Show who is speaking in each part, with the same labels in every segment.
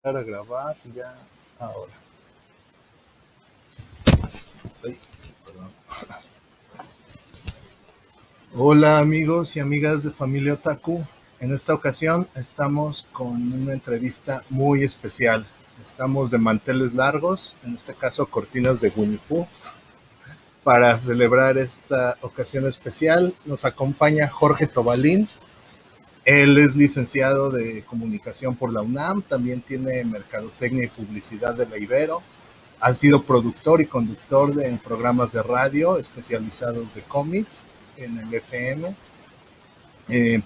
Speaker 1: Para grabar ya ahora. Ay, perdón. Hola amigos y amigas de Familia Otaku. En esta ocasión estamos con una entrevista muy especial. Estamos de manteles largos, en este caso cortinas de Winnie Pooh. Para celebrar esta ocasión especial nos acompaña Jorge Tobalín. Él es licenciado de Comunicación por la UNAM, también tiene Mercadotecnia y Publicidad de la Ibero. Ha sido productor y conductor en programas de radio especializados de cómics en el FM, en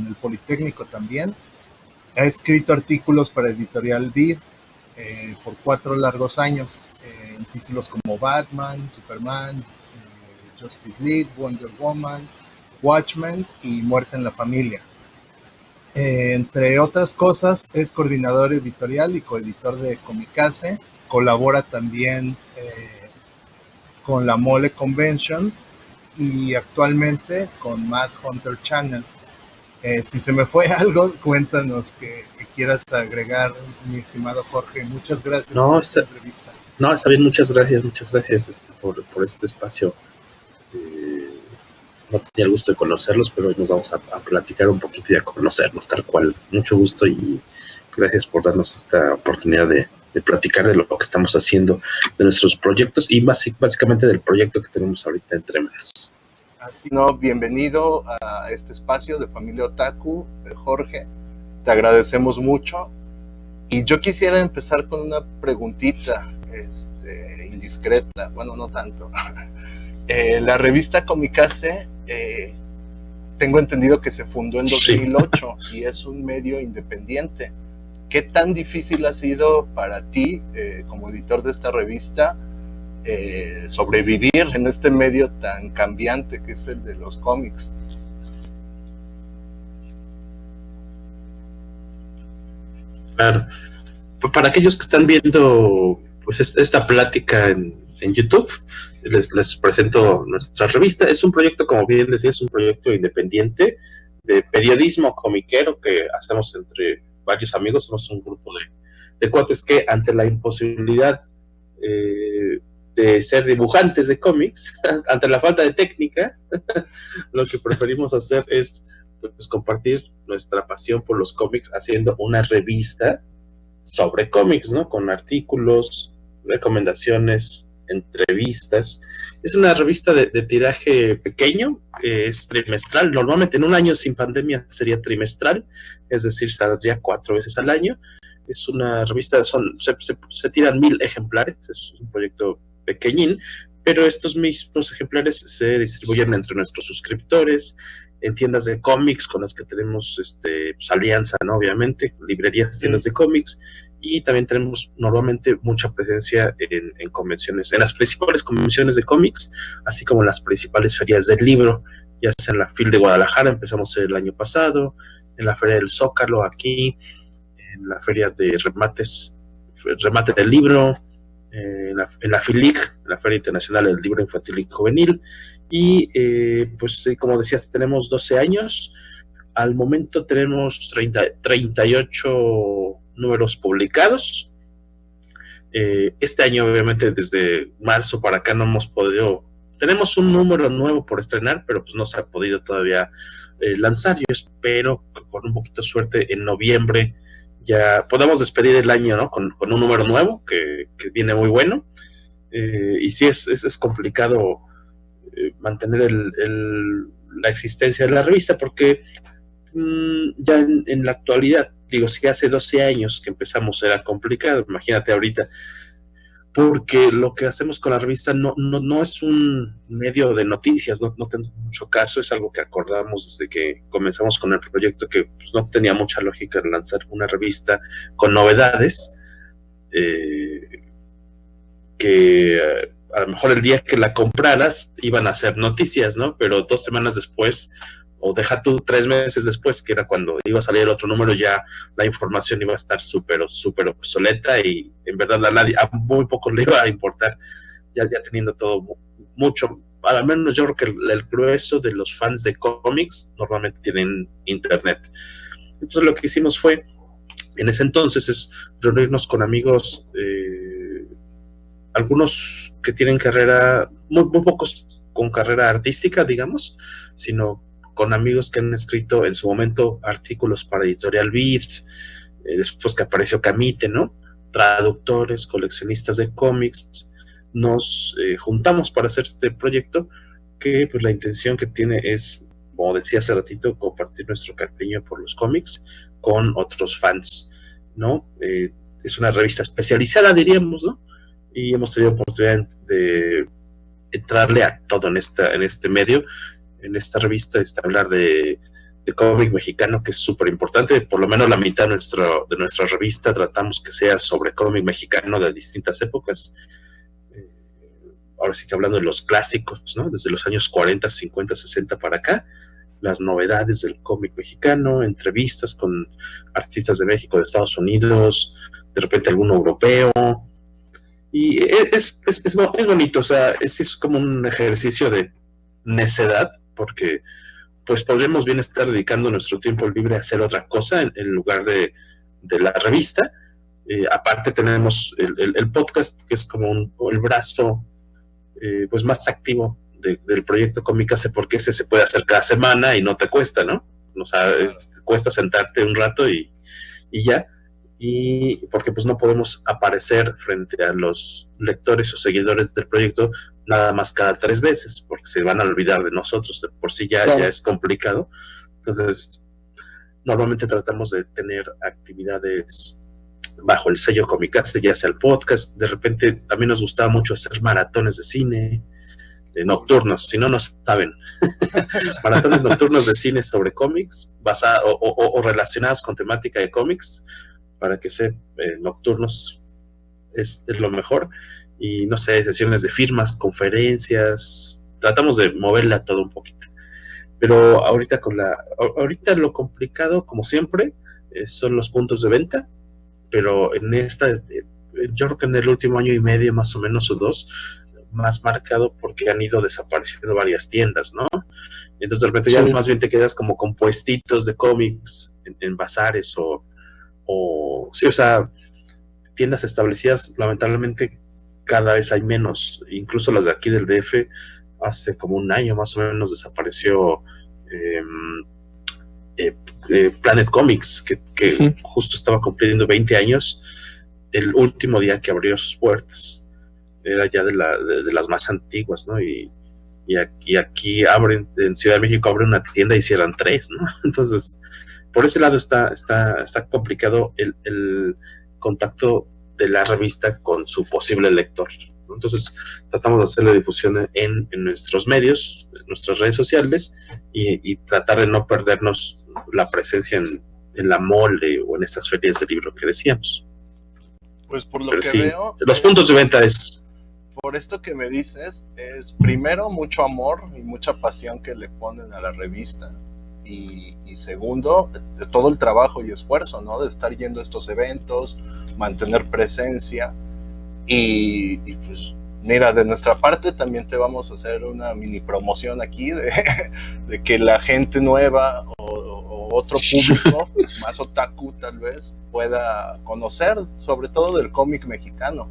Speaker 1: el Politécnico también. Ha escrito artículos para Editorial Vid por 4 largos años, en títulos como Batman, Superman, Justice League, Wonder Woman, Watchmen y Muerte en la Familia. Entre otras cosas, es coordinador editorial y coeditor de Comicase. Colabora también con la Mole Convention y actualmente con Mad Hunter Channel. Si se me fue algo, cuéntanos que quieras agregar, mi estimado Jorge. Muchas gracias por esta entrevista.
Speaker 2: No, está bien, muchas gracias por este espacio. No tenía el gusto de conocerlos, pero hoy nos vamos a platicar un poquito y a conocernos tal cual. Mucho gusto y gracias por darnos esta oportunidad de platicar de lo que estamos haciendo, de nuestros proyectos y básicamente del proyecto que tenemos ahorita entre manos.
Speaker 1: Así no, bienvenido a este espacio de Familia Otaku, Jorge. Te agradecemos mucho. Y yo quisiera empezar con una preguntita indiscreta, bueno, no tanto. La revista Comicase, tengo entendido que se fundó en 2008 sí. Y es un medio independiente. ¿Qué tan difícil ha sido para ti, como editor de esta revista, sobrevivir en este medio tan cambiante que es el de los cómics?
Speaker 2: Claro. Para aquellos que están viendo pues esta plática en YouTube, les presento nuestra revista. Es un proyecto, como bien decía, es un proyecto independiente de periodismo comiquero que hacemos entre varios amigos. Somos un grupo de cuates que ante la imposibilidad de ser dibujantes de cómics, ante la falta de técnica, lo que preferimos hacer es pues, compartir nuestra pasión por los cómics haciendo una revista sobre cómics, ¿no? Con artículos, recomendaciones, entrevistas. Es una revista de tiraje pequeño, es trimestral. Normalmente en un año sin pandemia sería trimestral, es decir, saldría 4 veces al año. Es una revista, se tiran 1000 ejemplares, es un proyecto pequeñín, pero estos mismos ejemplares se distribuyen entre nuestros suscriptores, en tiendas de cómics con las que tenemos pues, alianza, ¿no? Obviamente, librerías, tiendas de cómics, y también tenemos normalmente mucha presencia en convenciones, en las principales convenciones de cómics, así como en las principales ferias del libro, ya sea en la FIL de Guadalajara, empezamos el año pasado, en la Feria del Zócalo aquí, en la Feria de Remate del Libro, en la FILIC, la Feria Internacional del Libro Infantil y Juvenil, y pues como decías, tenemos 12 años, al momento tenemos 38 números publicados. Este año obviamente desde marzo para acá no hemos podido, tenemos un número nuevo por estrenar, pero pues no se ha podido todavía lanzar. Yo espero que con un poquito de suerte en noviembre ya podamos despedir el año, ¿no? Con un número nuevo que viene muy bueno. Y sí es complicado mantener la existencia de la revista porque ya en la actualidad, digo, si hace 12 años que empezamos era complicado, imagínate ahorita, porque lo que hacemos con la revista no es un medio de noticias, no tiene mucho caso, es algo que acordamos desde que comenzamos con el proyecto, que pues, no tenía mucha lógica lanzar una revista con novedades, que a lo mejor el día que la compraras iban a ser noticias, ¿no? Pero 2 semanas después, o deja tú 3 meses después, que era cuando iba a salir el otro número, ya la información iba a estar súper obsoleta y en verdad a muy poco le iba a importar, ya teniendo todo mucho, al menos yo creo que el grueso de los fans de cómics normalmente tienen internet. Entonces lo que hicimos fue en ese entonces es reunirnos con amigos, algunos que tienen carrera, muy pocos con carrera artística, digamos, sino con amigos que han escrito en su momento artículos para Editorial Beat, después que apareció Camite, ¿no? Traductores, coleccionistas de cómics, nos juntamos para hacer este proyecto que pues la intención que tiene es, como decía hace ratito, compartir nuestro cariño por los cómics con otros fans, ¿no? Es una revista especializada, diríamos, ¿no? Y hemos tenido oportunidad de entrarle a todo en este medio, en esta revista, hablar de cómic mexicano, que es súper importante. Por lo menos la mitad de nuestra revista tratamos que sea sobre cómic mexicano de distintas épocas. Ahora sí que hablando de los clásicos, ¿no? Desde los años 40, 50, 60 para acá, las novedades del cómic mexicano, entrevistas con artistas de México, de Estados Unidos, de repente alguno europeo. Y es bonito, o sea, es como un ejercicio de necedad, porque pues podríamos bien estar dedicando nuestro tiempo libre a hacer otra cosa en lugar de la revista. Aparte tenemos el podcast, que es como el brazo pues más activo del proyecto Comicase, porque ese se puede hacer cada semana y no te cuesta, ¿no? O sea, te cuesta sentarte un rato y ya. Y porque pues no podemos aparecer frente a los lectores o seguidores del proyecto nada más cada 3 veces, porque se van a olvidar de nosotros, de por sí ya es complicado. Entonces, normalmente tratamos de tener actividades bajo el sello Comicase, ya sea el podcast. De repente también nos gustaba mucho hacer maratones de cine, nocturnos, si no nos saben. Maratones nocturnos de cine sobre cómics, o relacionados con temática de cómics, para que sean nocturnos, es lo mejor. Y no sé, sesiones de firmas, conferencias, tratamos de moverla todo un poquito. Pero ahorita lo complicado, como siempre, son los puntos de venta. Pero yo creo que en el último año y medio más o menos, o 2, más marcado porque han ido desapareciendo varias tiendas, ¿no? Entonces de repente ya más bien te quedas como con puestitos de cómics en bazares o sí, o sea, tiendas establecidas, lamentablemente cada vez hay menos. Incluso las de aquí del DF, hace como un año más o menos desapareció Planet Comics, que justo estaba cumpliendo 20 años el último día que abrió sus puertas. Era ya de las más antiguas, ¿no? Y aquí en Ciudad de México abren una tienda y cierran 3, ¿no? Entonces, por ese lado está complicado el contacto de la revista con su posible lector, ¿no? Entonces, tratamos de hacerle difusión en nuestros medios, en nuestras redes sociales, y tratar de no perdernos la presencia en la mole o en estas ferias de libro que decíamos.
Speaker 1: Pues por lo que veo,
Speaker 2: los puntos de venta es...
Speaker 1: Por esto que me dices, es primero mucho amor y mucha pasión que le ponen a la revista. Y segundo, de todo el trabajo y esfuerzo, ¿no? De estar yendo a estos eventos, mantener presencia. Y pues, mira, de nuestra parte también te vamos a hacer una mini promoción aquí de que la gente nueva o otro público, más otaku tal vez, pueda conocer sobre todo del cómic mexicano.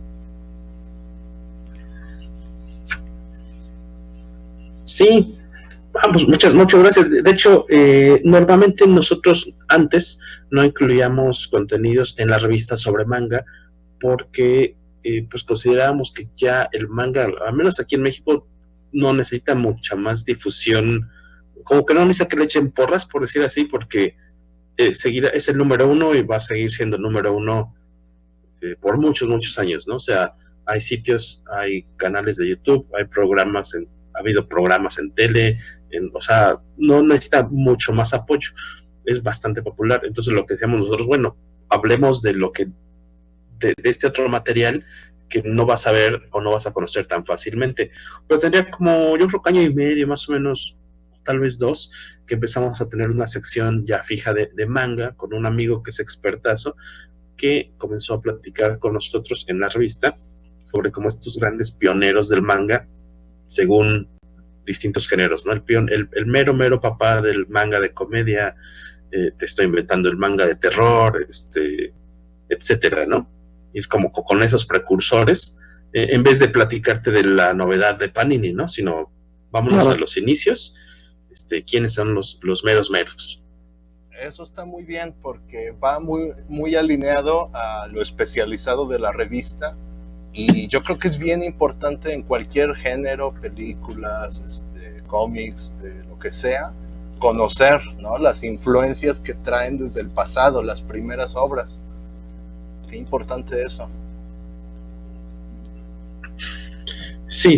Speaker 2: Sí, vamos, muchas gracias. De hecho, normalmente nosotros antes no incluíamos contenidos en la revista sobre manga porque pues considerábamos que ya el manga, al menos aquí en México, no necesita mucha más difusión, como que no necesita que le echen porras, por decir así, porque seguirá, es el número 1 y va a seguir siendo el número 1 por muchos años, ¿no? O sea, hay sitios, hay canales de YouTube, ha habido programas en tele, o sea, no necesita mucho más apoyo, es bastante popular. Entonces lo que decíamos nosotros, bueno, hablemos de este otro material que no vas a ver o no vas a conocer tan fácilmente. Pero tendría como, yo creo que año y medio más o menos, tal vez 2, que empezamos a tener una sección ya fija de manga con un amigo que es expertazo, que comenzó a platicar con nosotros en la revista sobre cómo estos grandes pioneros del manga, según distintos géneros, ¿no? El mero papá del manga de comedia, te estoy inventando el manga de terror, etcétera, ¿no? Ir como con esos precursores, en vez de platicarte de la novedad de Panini, ¿no? Sino vámonos a los inicios, quiénes son los meros meros.
Speaker 1: Eso está muy bien porque va muy, muy alineado a lo especializado de la revista, y yo creo que es bien importante en cualquier género, películas, cómics, de lo que sea, conocer, ¿no?, las influencias que traen desde el pasado, las primeras obras. Qué importante eso.
Speaker 2: Sí.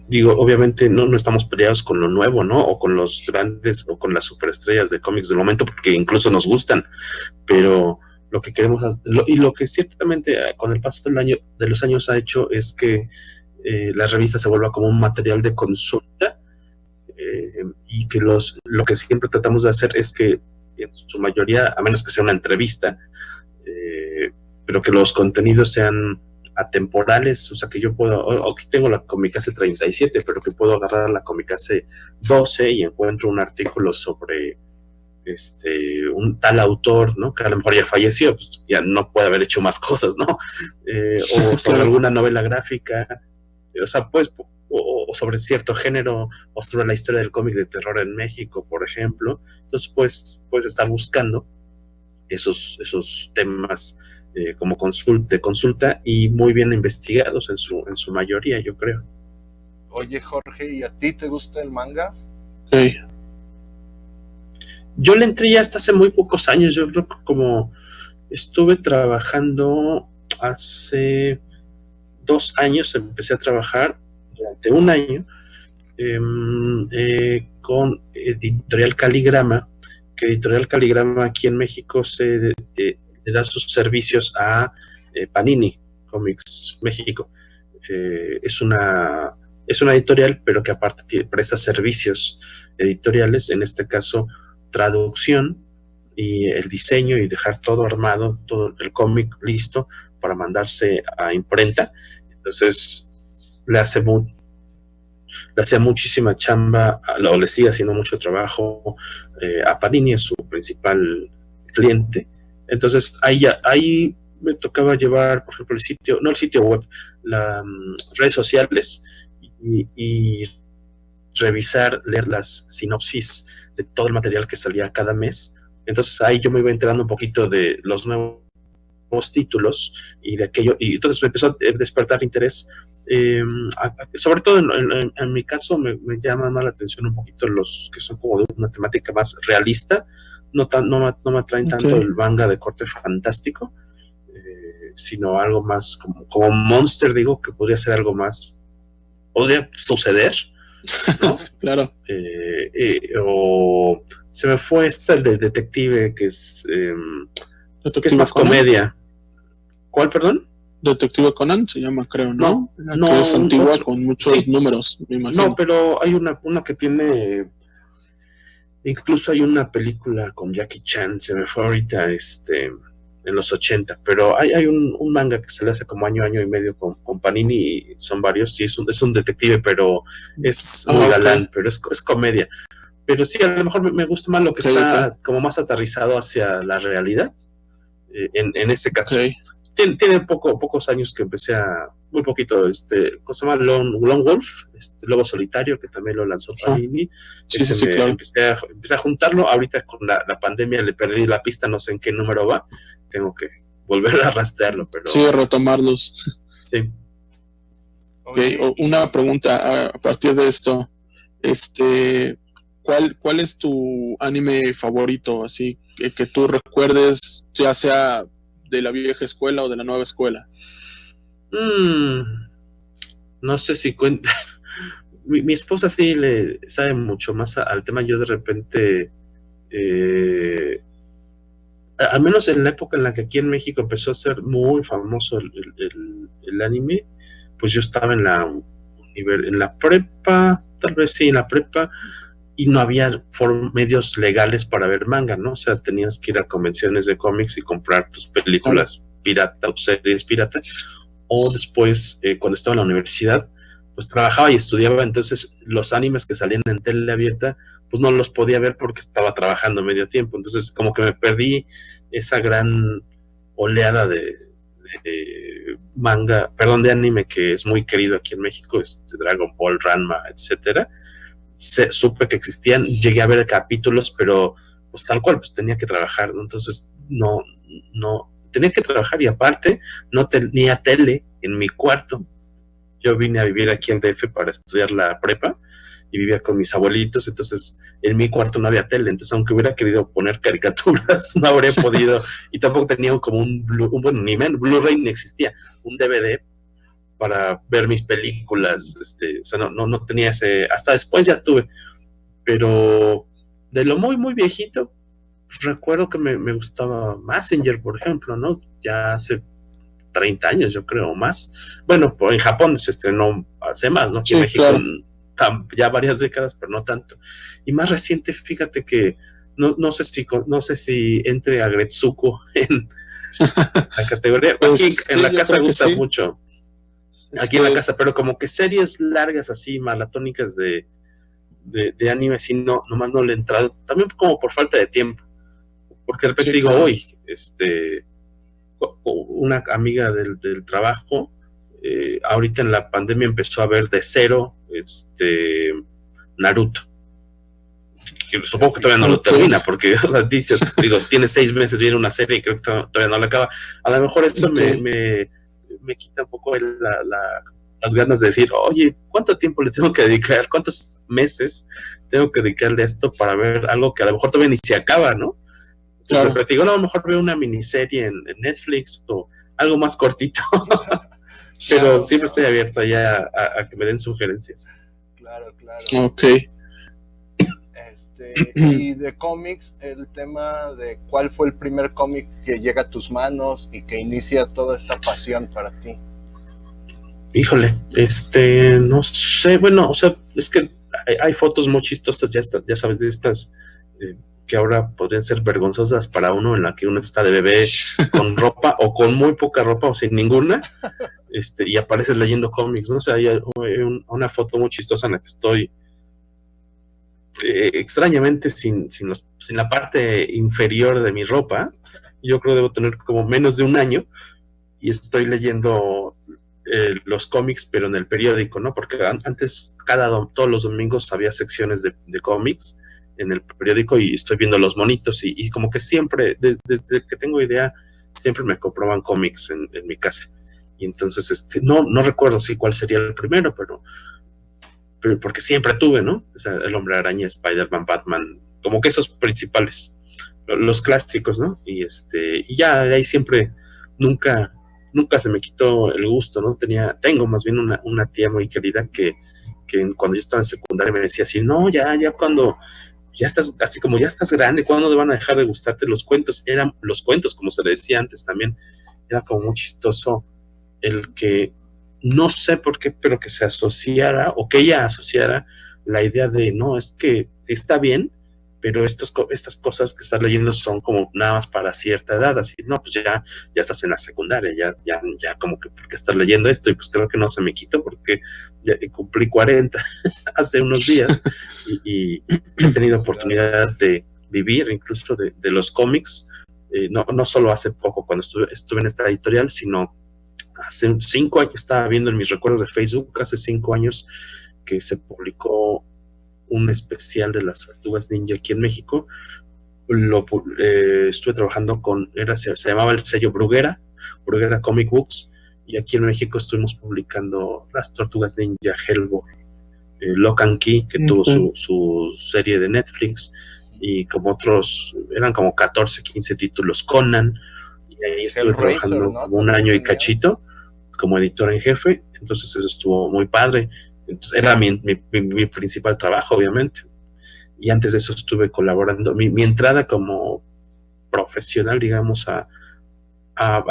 Speaker 2: Digo, obviamente no estamos peleados con lo nuevo, ¿no? O con los grandes, o con las superestrellas de cómics del momento, porque incluso nos gustan, pero lo que queremos y lo que ciertamente con el paso de los años ha hecho es que la revista se vuelva como un material de consulta, y que lo que siempre tratamos de hacer es que en su mayoría, a menos que sea una entrevista, pero que los contenidos sean atemporales, o sea que yo puedo, aquí tengo la Comicase 37, pero que puedo agarrar la Comicase 12 y encuentro un artículo sobre un tal autor, ¿no? Que a lo mejor ya falleció, pues ya no puede haber hecho más cosas, ¿no? O sobre alguna novela gráfica, o sea, pues, o sobre cierto género, o sobre la historia del cómic de terror en México, por ejemplo. Entonces, pues, puedes estar buscando esos temas como de consulta, y muy bien investigados en su mayoría, yo creo.
Speaker 1: Oye, Jorge, ¿y a ti te gusta el manga?
Speaker 2: Sí. Yo le entré ya hasta hace muy pocos años. Yo creo que como estuve trabajando hace 2 años, empecé a trabajar durante un año con Editorial Caligrama, que Editorial Caligrama aquí en México le da sus servicios a Panini Comics México. Es una editorial, pero que aparte presta servicios editoriales, en este caso traducción y el diseño, y dejar todo armado, todo el cómic listo para mandarse a imprenta. Entonces le hacía muchísima chamba, o le sigue haciendo mucho trabajo a Panini, es su principal cliente. Entonces ahí me tocaba llevar, por ejemplo, el sitio web, las redes sociales, y revisar, leer las sinopsis de todo el material que salía cada mes. Entonces ahí yo me iba enterando un poquito de los nuevos títulos y de aquello, y entonces me empezó a despertar interés. Sobre todo en mi caso me llama más la atención un poquito los que son como de una temática más realista. No me atraen tanto el manga de corte fantástico, sino algo más como Monster, digo, que podría ser algo más, podría suceder, ¿no?
Speaker 3: Claro.
Speaker 2: O se me fue el del detective, que es más Conan. Comedia. ¿Cuál, perdón?
Speaker 3: Detective Conan se llama, creo, ¿no? Que es antigua, con muchos números, me imagino.
Speaker 2: No, pero hay una que tiene, incluso hay una película con Jackie Chan, se me fue ahorita, en los 80, pero hay un manga que se le hace como año y medio con Panini, y son varios, sí, es un detective, pero es muy galán, pero es comedia. Pero sí, a lo mejor me gusta más lo que está como más aterrizado hacia la realidad, en este caso. Tiene pocos años que empecé muy poquito, ¿cómo se llama? Lone Wolf, Lobo Solitario, que también lo lanzó Panini. Claro. Empecé a juntarlo. Ahorita con la pandemia le perdí la pista, no sé en qué número va. Tengo que volver a rastrearlo, pero
Speaker 3: sí, retomarlos.
Speaker 2: Sí.
Speaker 3: Okay. Una pregunta a partir de esto, ¿cuál es tu anime favorito, así que tú recuerdes, ya sea de la vieja escuela o de la nueva escuela?
Speaker 2: No sé si cuenta. Mi esposa sí le sabe mucho más al tema. Yo de repente, al menos en la época en la que aquí en México empezó a ser muy famoso el anime, pues yo estaba en la prepa, tal vez sí, en la prepa, y no había medios legales para ver manga, ¿no? O sea, tenías que ir a convenciones de cómics y comprar tus películas pirata o series pirata. O después, cuando estaba en la universidad, pues trabajaba y estudiaba, entonces los animes que salían en tele abierta, pues no los podía ver porque estaba trabajando medio tiempo, entonces como que me perdí esa gran oleada de manga, perdón, de anime que es muy querido aquí en México, Dragon Ball, Ranma, etcétera. Supe que existían, llegué a ver capítulos, pero pues tal cual, pues tenía que trabajar, ¿no? Entonces no, tenía que trabajar y aparte no tenía tele en mi cuarto. Yo vine a vivir aquí en DF para estudiar la prepa y vivía con mis abuelitos, entonces en mi cuarto no había tele, entonces aunque hubiera querido poner caricaturas, no habría podido, y tampoco tenía como bueno, ni Blu-ray ni existía, un DVD para ver mis películas, o sea, no tenía ese, hasta después ya tuve, pero de lo muy, muy viejito, pues recuerdo que me gustaba Messenger, por ejemplo, ¿no? Ya hace 30 años, yo creo, o más. Bueno, en Japón se estrenó hace más, ¿no? Aquí en México claro, ya varias décadas, pero no tanto. Y más reciente, fíjate que no sé si entre a Gretsuko en la categoría. Pues aquí sí, en la casa gusta mucho. Aquí en la casa, pero como que series largas así, maratónicas de anime, sí, nomás no le he entrado. También como por falta de tiempo. Porque de repente digo, claro, hoy, una amiga del trabajo, ahorita en la pandemia empezó a ver de cero Naruto. Que supongo que todavía no lo termina, porque o sea, tiene 6 meses, viene una serie y creo que todavía no la acaba. A lo mejor eso me quita un poco las ganas de decir, oye, ¿cuánto tiempo le tengo que dedicar? ¿Cuántos meses tengo que dedicarle a esto para ver algo que a lo mejor todavía ni se acaba, ¿no? Claro. Pero te digo, no, a lo mejor veo una miniserie en Netflix o algo más cortito. Pero claro, siempre estoy abierto ya a que me den sugerencias.
Speaker 1: Claro.
Speaker 3: Ok.
Speaker 1: Y de cómics, el tema de cuál fue el primer cómic que llega a tus manos y que inicia toda esta pasión para ti.
Speaker 2: Híjole, no sé, bueno, o sea, es que hay fotos muy chistosas, ya sabes, de estas que ahora podrían ser vergonzosas para uno, en la que uno está de bebé con ropa o con muy poca ropa o sin ninguna, y apareces leyendo cómics, ¿no? O sea, hay una foto muy chistosa en la que estoy extrañamente sin la parte inferior de mi ropa. Yo creo que debo tener como menos de un año y estoy leyendo los cómics, pero en el periódico, ¿no? Porque antes, todos los domingos había secciones de cómics en el periódico y estoy viendo los monitos y como que siempre, desde que tengo idea, siempre me compraban cómics en mi casa. Y entonces, no recuerdo cuál sería el primero, pero porque siempre tuve, ¿no? O sea, el Hombre Araña, Spider-Man, Batman, como que esos principales, los clásicos, ¿no? Y ya de ahí siempre, nunca se me quitó el gusto, ¿no? Tengo más bien una tía muy querida que cuando yo estaba en secundaria me decía así, no, ya cuando ya estás, así como ya estás grande, ¿cuándo te van a dejar de gustarte los cuentos? Eran los cuentos, como se le decía antes también, era como muy chistoso el que, no sé por qué, pero que se asociara, o que ella asociara la idea de, no, es que está bien, pero estas cosas que estás leyendo son como nada más para cierta edad, así, no, pues ya estás en la secundaria, ya como que, ¿por qué estás leyendo esto? Y pues creo que no se me quitó porque ya cumplí 40 hace unos días y he tenido oportunidad de vivir incluso de los cómics, no solo hace poco cuando estuve en esta editorial, sino hace 5 años, estaba viendo en mis recuerdos de Facebook, hace 5 años que se publicó un especial de las Tortugas Ninja aquí en México. Estuve trabajando se llamaba el sello Bruguera Comic Books, y aquí en México estuvimos publicando las Tortugas Ninja, Hellboy, Lock and Key, que tuvo su serie de Netflix, y como otros, eran como 14, 15 títulos, Conan, y ahí estuve trabajando, ¿no? Como un año y cachito como editor en jefe, entonces eso estuvo muy padre. Entonces, era mi principal trabajo, obviamente. Y antes de eso estuve colaborando. Mi entrada como profesional, digamos, a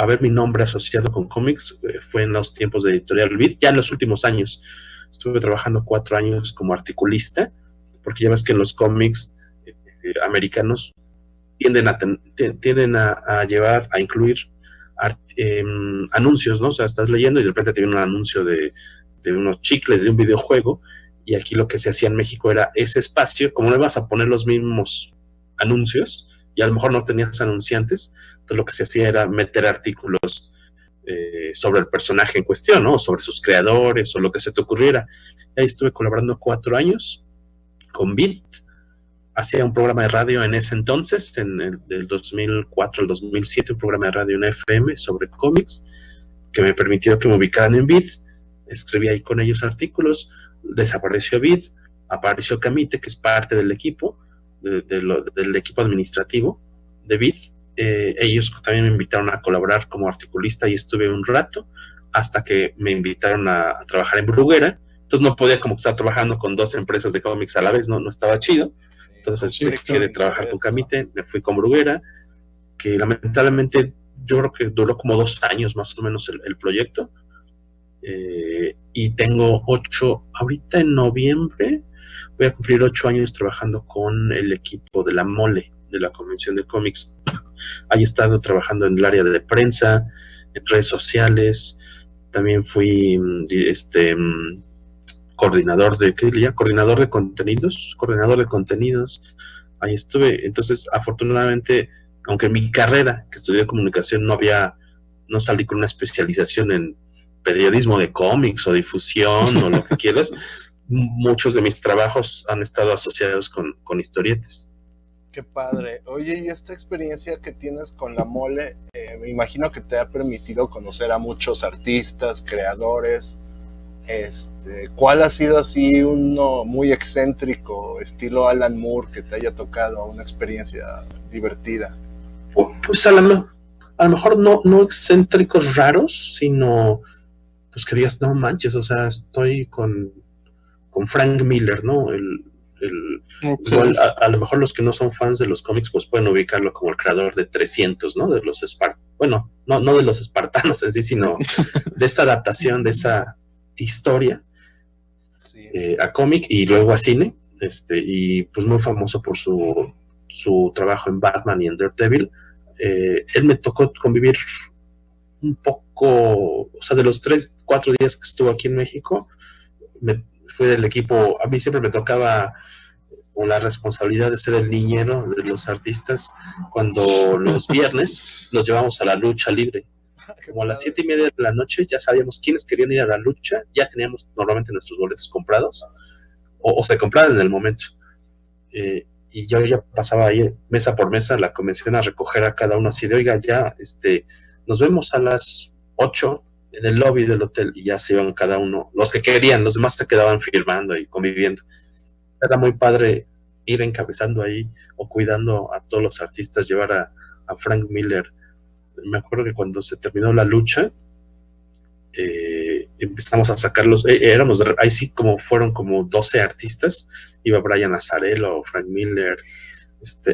Speaker 2: ver mi nombre asociado con cómics fue en los tiempos de Editorial Vid. Ya en los últimos años estuve trabajando 4 años como articulista, porque ya ves que en los cómics americanos tienden a llevar, a incluir anuncios, ¿no? O sea, estás leyendo y de repente te viene un anuncio de de unos chicles de un videojuego, y aquí lo que se hacía en México era ese espacio, como no ibas a poner los mismos anuncios, y a lo mejor no tenías anunciantes, entonces lo que se hacía era meter artículos sobre el personaje en cuestión, ¿no? Sobre sus creadores o lo que se te ocurriera. Ahí estuve colaborando 4 años con Vid. Hacía un programa de radio en ese entonces, del 2004 al 2007, un programa de radio en FM sobre cómics, que me permitió que me ubicaran en Vid. Escribí ahí con ellos artículos. Desapareció Vid, apareció Camite, que es parte del equipo, del equipo administrativo de Vid. Ellos también me invitaron a colaborar como articulista y estuve un rato hasta que me invitaron a trabajar en Bruguera. Entonces no podía como estar trabajando con 2 empresas de cómics a la vez, no estaba chido. Entonces dejé de trabajar con Camite, me fui con Bruguera, que lamentablemente yo creo que duró como 2 años más o menos el proyecto. Y tengo 8, ahorita en noviembre voy a cumplir 8 años trabajando con el equipo de la Mole, de la Convención de Cómics. Ahí he estado trabajando en el área de prensa, en redes sociales. También fui coordinador de contenidos. Ahí estuve. Entonces, afortunadamente, aunque en mi carrera, que estudié comunicación, no salí con una especialización en periodismo de cómics o difusión o lo que quieras, muchos de mis trabajos han estado asociados con historietas.
Speaker 1: Qué padre. Oye, y esta experiencia que tienes con la Mole, me imagino que te ha permitido conocer a muchos artistas, creadores. ¿Cuál ha sido así uno muy excéntrico, estilo Alan Moore, que te haya tocado una experiencia divertida?
Speaker 2: Pues a lo mejor no excéntricos raros, sino pues que digas, no manches, o sea, estoy con Frank Miller, ¿no? Okay. Igual, a lo mejor los que no son fans de los cómics pues pueden ubicarlo como el creador de 300, ¿no? De los bueno, no de los espartanos en sí, sino de esta adaptación de esa historia, sí, a cómic y luego a cine, y pues muy famoso por su trabajo en Batman y en Daredevil. Él me tocó convivir un poco, o sea, de los 3-4 días que estuvo aquí en México, fui del equipo. A mí siempre me tocaba con la responsabilidad de ser el niñero de los artistas cuando los viernes los llevamos a la lucha libre. Como a las 7:30 de la noche ya sabíamos quiénes querían ir a la lucha, ya teníamos normalmente nuestros boletos comprados o se compraban en el momento. Y yo ya pasaba ahí mesa por mesa a la convención a recoger a cada uno así de, oiga, ya nos vemos a las 8 en el lobby del hotel, y ya se iban cada uno, los que querían, los demás se quedaban firmando y conviviendo. Era muy padre ir encabezando ahí o cuidando a todos los artistas, llevar a Frank Miller. Me acuerdo que cuando se terminó la lucha, empezamos a sacarlos, ahí sí como fueron como 12 artistas, iba Brian Azzarello, Frank Miller,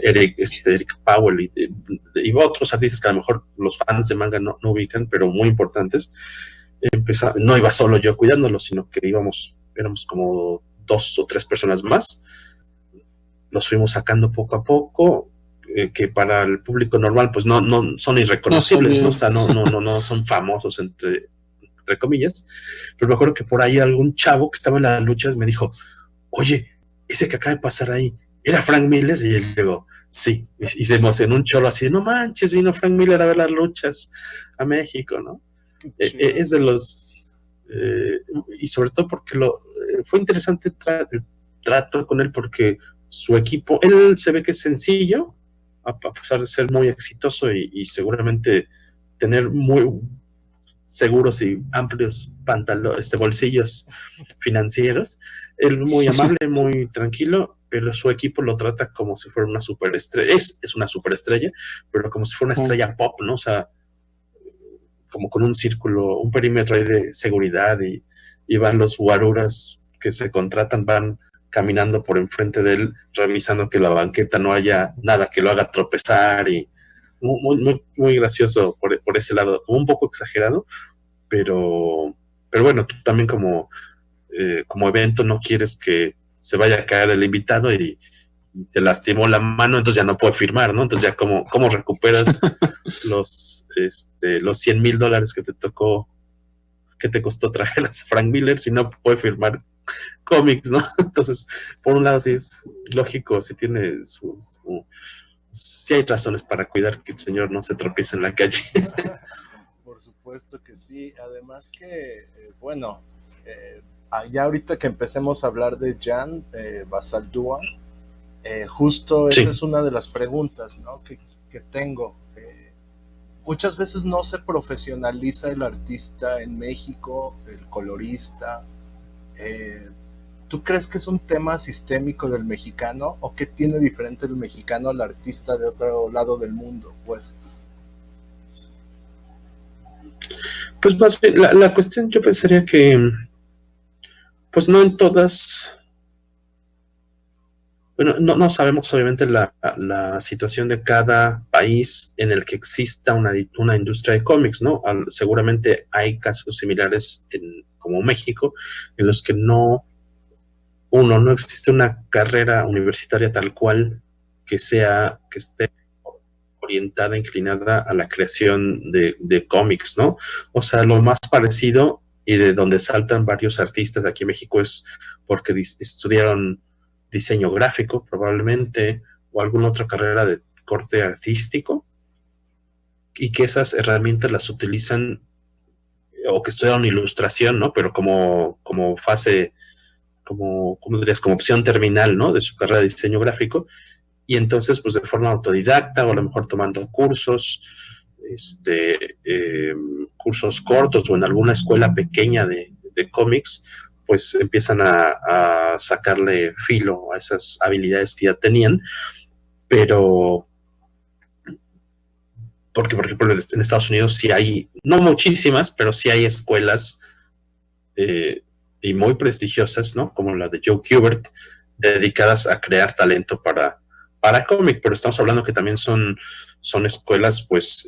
Speaker 2: Eric Powell, y otros artistas que a lo mejor los fans de manga no ubican, pero muy importantes. No iba solo yo cuidándolos, sino que éramos como 2 o 3 personas más. Los fuimos sacando poco a poco, que para el público normal pues no son irreconocibles, ¿no? O sea, no son famosos entre comillas, pero me acuerdo que por ahí algún chavo que estaba en las luchas me dijo, oye, ese que acaba de pasar ahí, ¿era Frank Miller? Y él digo, sí, y se emocionó un chorro así, no manches, vino Frank Miller a ver las luchas a México, ¿no? Es de los, y sobre todo porque fue interesante el trato con él, porque su equipo, él se ve que es sencillo, a pesar de ser muy exitoso y seguramente tener muy seguros y amplios bolsillos financieros. Él muy amable, muy tranquilo, pero su equipo lo trata como si fuera una superestrella. Es una superestrella, pero como si fuera una estrella pop, ¿no? O sea, como con un círculo, un perímetro ahí de seguridad, y van los guaruras que se contratan, van caminando por enfrente de él, revisando que la banqueta no haya nada que lo haga tropezar, y muy, muy, muy gracioso por ese lado, un poco exagerado, pero bueno, tú también como evento no quieres que se vaya a caer el invitado y se lastimó la mano, entonces ya no puede firmar, ¿no? Entonces ya cómo recuperas los $100,000 que te tocó ¿qué te costó traer a Frank Miller si no puede firmar cómics, ¿no? Entonces, por un lado sí es lógico, sí tiene sí hay razones para cuidar que el señor no se tropiece en la calle.
Speaker 1: Por supuesto que sí. Además que, bueno, ya ahorita que empecemos a hablar de Jan Basaldúa, justo esa
Speaker 2: Sí.
Speaker 1: es una de las preguntas, ¿no? que tengo. Muchas veces no se profesionaliza el artista en México, el colorista. ¿Tú crees que es un tema sistémico del mexicano o qué tiene diferente el mexicano al artista de otro lado del mundo? Pues
Speaker 2: más bien, la cuestión yo pensaría que, pues no en todas, bueno, no sabemos obviamente la situación de cada país en el que exista una industria de cómics, ¿no? Seguramente hay casos similares como México, en los que no existe una carrera universitaria tal cual que esté orientada, inclinada a la creación de cómics, ¿no? O sea, lo más parecido y de donde saltan varios artistas de aquí en México es porque estudiaron diseño gráfico probablemente o alguna otra carrera de corte artístico y que esas herramientas las utilizan o que estudiaron ilustración, ¿no? Pero como fase, ¿cómo dirías? Como opción terminal, ¿no? De su carrera de diseño gráfico. Y entonces, pues de forma autodidacta o a lo mejor tomando cursos, cursos cortos o en alguna escuela pequeña de cómics, pues empiezan a sacarle filo a esas habilidades que ya tenían, pero porque, por ejemplo, en Estados Unidos sí hay, no muchísimas, pero sí hay escuelas y muy prestigiosas, ¿no? Como la de Joe Kubert, dedicadas a crear talento para cómic, pero estamos hablando que también son escuelas, pues,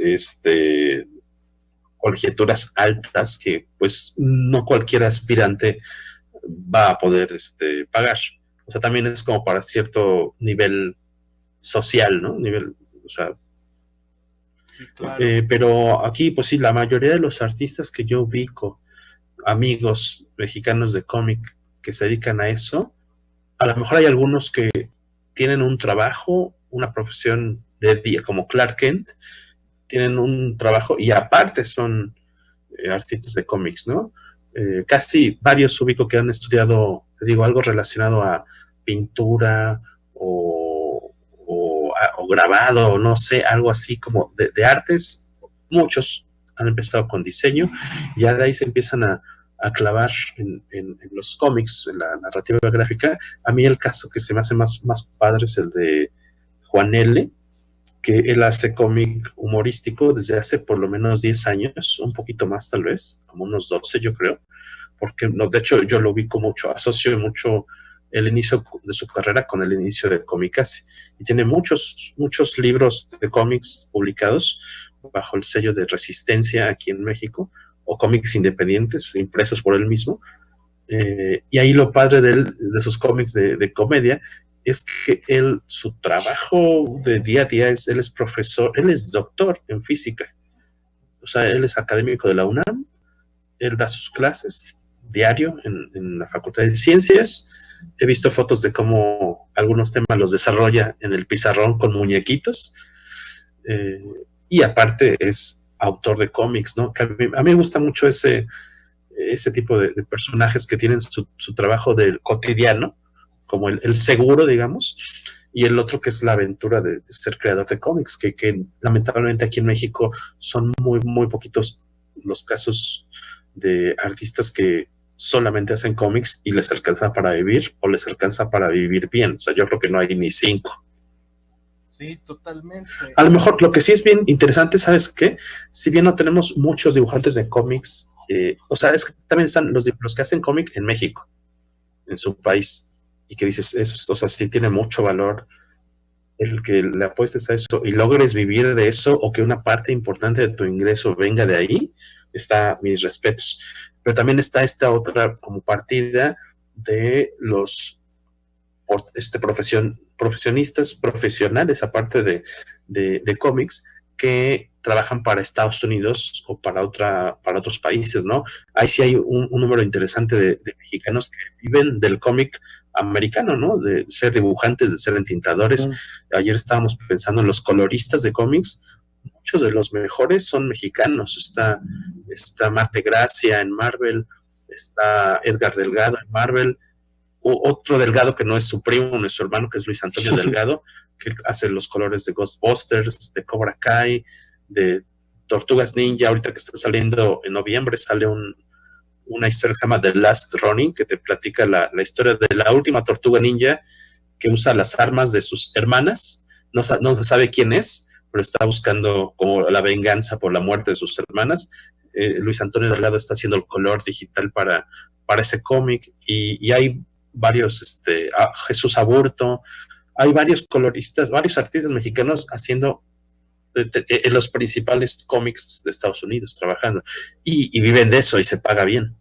Speaker 2: colegiaturas altas que, pues, no cualquier aspirante va a poder pagar. O sea, también es como para cierto nivel social, ¿no? O sea,
Speaker 1: sí, claro.
Speaker 2: pero aquí, pues sí, la mayoría de los artistas que yo ubico, amigos mexicanos de cómic que se dedican a eso, a lo mejor hay algunos que tienen un trabajo, una profesión de día, como Clark Kent, tienen un trabajo y aparte son artistas de cómics, ¿no? Casi varios ubico que han estudiado, te digo, algo relacionado a pintura o grabado, o no sé, algo así como de artes. Muchos han empezado con diseño y ya de ahí se empiezan a clavar en los cómics, en la narrativa gráfica. A mí el caso que se me hace más padre es el de Juan L., que él hace cómic humorístico desde hace por lo menos 10 años, un poquito más tal vez, como unos 12 yo creo, porque no, de hecho yo lo ubico mucho, asocio mucho el inicio de su carrera con el inicio de Comicase, y tiene muchos libros de cómics publicados bajo el sello de Resistencia aquí en México, o cómics independientes impresos por él mismo, y ahí lo padre de sus cómics de comedia es que su trabajo de día a día él es profesor, él es doctor en física, o sea, él es académico de la UNAM, él da sus clases diario en la Facultad de Ciencias. He visto fotos de cómo algunos temas los desarrolla en el pizarrón con muñequitos, y aparte es autor de cómics, ¿no? Que a mí me gusta mucho ese tipo de personajes que tienen su trabajo del cotidiano, como el seguro, digamos, y el otro que es la aventura de ser creador de cómics, que lamentablemente aquí en México son muy poquitos los casos de artistas que solamente hacen cómics y les alcanza para vivir o les alcanza para vivir bien. O sea, yo creo que no hay ni 5.
Speaker 1: Sí, totalmente.
Speaker 2: A lo mejor lo que sí es bien interesante, ¿sabes qué? Si bien no tenemos muchos dibujantes de cómics, o sea, es que también están los que hacen cómic en México, en su país, y que dices, eso, o sea, sí tiene mucho valor el que le apuestes a eso y logres vivir de eso o que una parte importante de tu ingreso venga de ahí, está mis respetos. Pero también está esta otra como partida de los profesionistas profesionales, aparte de cómics, que trabajan para Estados Unidos o para otros países, ¿no? Ahí sí hay un número interesante de mexicanos que viven del cómic americano, ¿no? De ser dibujantes, de ser entintadores. Ayer estábamos pensando en los coloristas de cómics. Muchos de los mejores son mexicanos. Está Marte Gracia en Marvel, está Edgar Delgado en Marvel, otro Delgado que no es su primo, no es su hermano, que es Luis Antonio Delgado, que hace los colores de Ghostbusters, de Cobra Kai, de Tortugas Ninja. Ahorita que está saliendo en noviembre sale una historia que se llama The Last Ronin, que te platica la historia de la última Tortuga Ninja que usa las armas de sus hermanas. No se sabe quién es, pero está buscando como la venganza por la muerte de sus hermanas. Luis Antonio Delgado está haciendo el color digital para ese cómic, y hay varios, Jesús Aburto, hay varios coloristas, varios artistas mexicanos haciendo en los principales cómics de Estados Unidos, trabajando, y viven de eso y se paga bien.